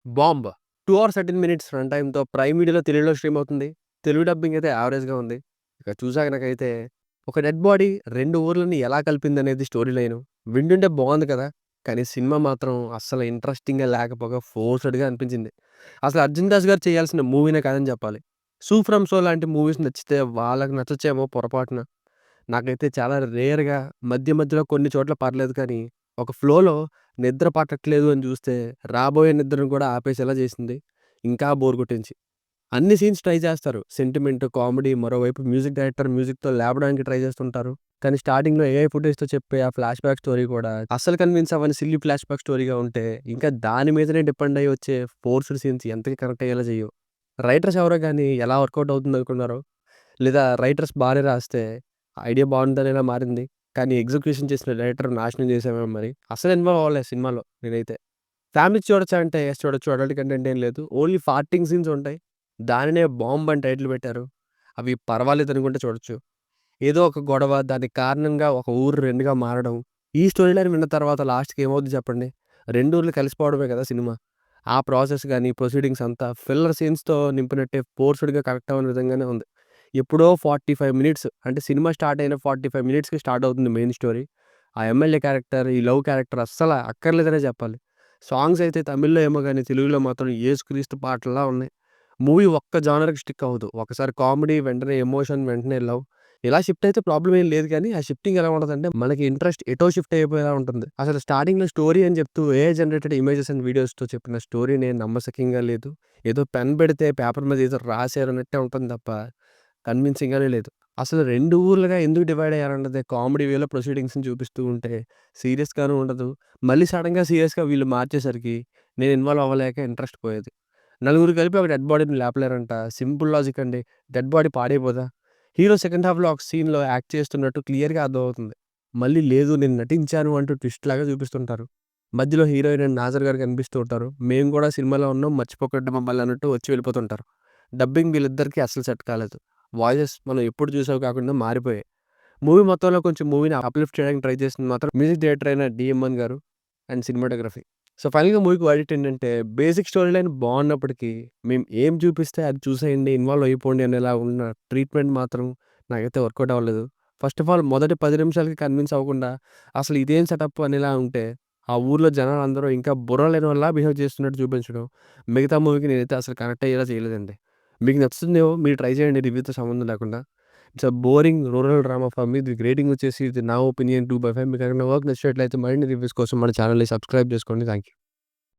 'Bomb' 2 hours 13 minutes run టైమ్‌తో prime వీడియోలో తెలుగులో స్ట్రీమ్ అవుతుంది. తెలుగు డబ్బింగ్ అయితే యావరేజ్‌గా ఉంది. ఇక చూసాక నాకైతే ఒక డెడ్ బాడీ 2 ఊర్లని ఎలా కలిపిందనేది స్టోరీ లైను. వింటుంటే బావుంది కదా! కానీ సినిమా మాత్రం అస్సలు ఇంట్రెస్టింగ్‌గా లేకపోగా ఫోర్స్‌డ్‌గా అనిపించింది. అసలు 'అర్జున్ దాస్' గారు చేయాల్సిన మూవీనే కాదని చెప్పాలి. 'సూ ఫ్రమ్ సో' లాంటి మూవీస్ నచ్చితే వాళ్ళకి నచ్చొచ్చేమో పొరపాటున. నాకైతే చాలా రేర్‌గా మధ్య మధ్యలో కొన్ని చోట్ల పర్లేదు కానీ, ఒక ఫ్లోలో నిద్ర పట్టట్లేదు అని చూస్తే, రాబోయే నిద్రను కూడా ఆపేసేలా చేసింది. ఇంకా బోర్ కొట్టించి. అన్ని సీన్స్ ట్రై చేస్తారు. సెంటిమెంట్, కామెడీ, మరోవైపు మ్యూజిక్ డైరెక్టర్ మ్యూజిక్‌తో లేపడానికి ట్రై చేస్తుంటారు. కానీ స్టార్టింగ్‌లో ఏఐ ఫుటేజ్‌తో చెప్పే ఆ ఫ్లాష్ బ్యాక్ స్టోరీ కూడా అస్సలు కన్విన్స్ అవ్వని సిల్లీ ఫ్లాష్ బ్యాక్ స్టోరీగా ఉంటే, ఇంకా దాని మీదనే డిపెండ్ అయ్యి వచ్చే ఫోర్స్‌డ్ సీన్స్ ఎంతకి కనెక్ట్ అయ్యేలా చేయవు. రైటర్స్ ఎవరో గాని ఎలా వర్కౌట్ అవుతుందనుకున్నారో? లేదా రైటర్స్ బానే రాస్తే ఐడియా బావుందనేలా మారింది. కానీ ఎగ్జిక్యూషన్ చేసిన డైరెక్టర్ నాశనం చేసావేమో మరి. అస్సలు ఇన్వాల్వ్ అవ్వలేదు సినిమాలో నేనైతే. ఫ్యామిలీస్ చూడొచ్చా అంటే యెస్ చూడొచ్చు. అడల్ట్ కంటెంట్ ఏం లేదు. ఓన్లీ ఫార్టింగ్ సీన్స్ ఉంటాయి. దానినే బాంబ్ అని టైటిల్ పెట్టారు. అవి పర్వాలేదనుకుంటే చూడొచ్చు. ఏదో ఒక గొడవ దానికి కారణంగా ఒక ఊరు 2గా మారడం. ఈ స్టోరీ లైన్ విన్న తర్వాత లాస్ట్‌కి ఏమవుద్ది చెప్పండి? 2 ఊర్లు కలిసిపోవడమే కదా సినిమా. ఆ ప్రాసెస్ గాని, ప్రొసీడింగ్స్ అంతా ఫిల్లర్ సీన్స్‌తో నింపినట్టే ఫోర్స్‌డ్‌గా కనెక్ట్ అవ్వని విధంగానే ఉంది. ఎప్పుడో 45 మినిట్స్ అంటే సినిమా స్టార్ట్ అయిన 45 మినిట్స్‌కి స్టార్ట్ అవుతుంది మెయిన్ స్టోరీ. ఆ ఎమ్మెల్యే క్యారెక్టర్, ఈ లవ్ క్యారెక్టర్ అస్సల అక్కర్లేదనే చెప్పాలి. సాంగ్స్ అయితే తమిళ్‌లో ఏమో గాని తెలుగులో మాత్రం యేసుక్రీస్తు పాటల్లా ఉన్నాయి. మూవీ ఒక్క జానర్‌కి స్టిక్ అవ్వదు. ఒకసారి కామెడీ, వెంటనే ఎమోషన్, వెంటనే లవ్ ఇలా షిఫ్ట్ అయితే ప్రాబ్లమ్ ఏం లేదు కానీ, ఆ షిఫ్టింగ్ ఎలా ఉంటదంటే మనకి ఇంట్రెస్ట్ ఎటో షిఫ్ట్ అయిపోయేలా ఉంటుంది. అసలు స్టార్టింగ్‌లో స్టోరీ అని చెప్తూ ఏఐ జనరేటెడ్ ఇమేజెస్ అండ్ వీడియోస్‌తో చెప్పిన స్టోరీనే నమ్మశక్యంగా లేదు. ఏదో పెన్ పెడితే పేపర్ మీద ఏదో రాసారన్నట్టే ఉంటుంది తప్ప కన్విన్సింగ్‌గానే లేదు. అసలు 2 ఊర్లుగా ఎందుకు డివైడ్ అయ్యారన్నది కామెడీ వేలో ప్రొసీడింగ్స్‌ని చూపిస్తూ ఉంటే సీరియస్‌గాను ఉండదు. మళ్ళీ సడెన్‌గా సీరియస్‌గా వీళ్ళు మార్చేసరికి నేను ఇన్వాల్వ్ అవ్వలేక ఇంట్రెస్ట్ పోయేది. నలుగురు కలిపి ఒక డెడ్ బాడీని లేపలేరంట. సింపుల్ లాజిక్ అండి. డెడ్ బాడీ పాడైపోదా? హీరో సెకండ్ హాఫ్‌లో ఒక సీన్‌లో యాక్ట్ చేస్తున్నట్టు క్లియర్‌గా అర్థమవుతుంది. మళ్ళీ లేదు నేను నటించాను అంటూ ట్విస్ట్‌లాగా చూపిస్తుంటారు. మధ్యలో హీరోయిన్ అండ్ నాజర్ గారు కనిపిస్తూ ఉంటారు. మేము కూడా సినిమాలో ఉన్నాం మర్చిపోకండి మమ్మల్ని అన్నట్టు వచ్చి వెళ్ళిపోతుంటారు. డబ్బింగ్ వీళ్ళిద్దరికీ అస్సలు సెట్ కాలేదు. వాయిసెస్ మనం ఎప్పుడు చూసావు కాకుండా మారిపోయాయి. మూవీ మొత్తంలో కొంచెం మూవీని అప్‌లిఫ్ట్ చేయడానికి ట్రై చేసింది మాత్రం మ్యూజిక్ డైరెక్టర్ అయిన డీఎంఎన్ గారు అండ్ సినిమాటోగ్రఫీ. సో, ఫైనల్‌గా మూవీకి వర్డిక్ట్ ఏంటంటే బేసిక్ స్టోరీ లైన్ బావున్నప్పటికీ మేము ఏం చూపిస్తే అది చూసేయండి, ఇన్వాల్వ్ అయిపోండి అనేలా ఉన్న ట్రీట్‌మెంట్ మాత్రం నాకైతే వర్కౌట్ అవ్వలేదు. ఫస్ట్ ఆఫ్ ఆల్ మొదటి 10 నిమిషాలకి కన్విన్స్ అవ్వకుండా అసలు ఇదేం సెటప్ అనేలా ఉంటే, ఆ ఊర్లో జనాలందరూ ఇంకా బుర్ర లేనోళ్ళలా బిహేవ్ చేస్తున్నట్టు చూపించడం, మిగతా మూవీకి నేనైతే అసలు కనెక్ట్ అయ్యేలా చేయలేదండి. మీకు నచ్చుతుందేమో మీరు ట్రై చేయండి రివ్యూతో సంబంధం లేకుండా. It's a boring rural drama for me. దీనికి రేటింగ్ వచ్చేసి ఇది నా ఒపీనియన్ 2/5. మీకేమైనా వర్క్ నచ్చినట్లయితే మరిన్ని రివ్యూస్ కోసం మన ఛానెల్‌ని సబ్స్క్రైబ్ చేసుకోండి. Thank you.